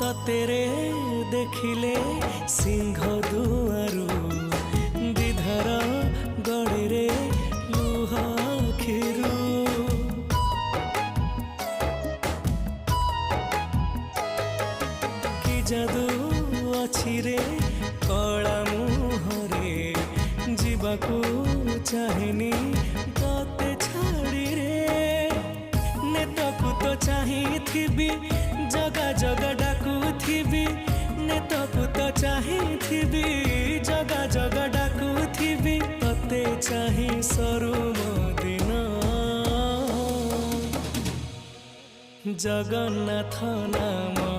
तेरे देखिले सिंह दुआरू विधर गड़े रे लुह खिरू कि जादू अच्छी रे कला मुहरे जीवाकू चाहेनी तते छाड़ी रे नेतकू तो चाहिथिबी जगा जगा डाकुथिबी नेतकू तो चाहिथिबी जगा जगा डाकुथिबी तते चाहि सरू दिन जगन्नाथ नाम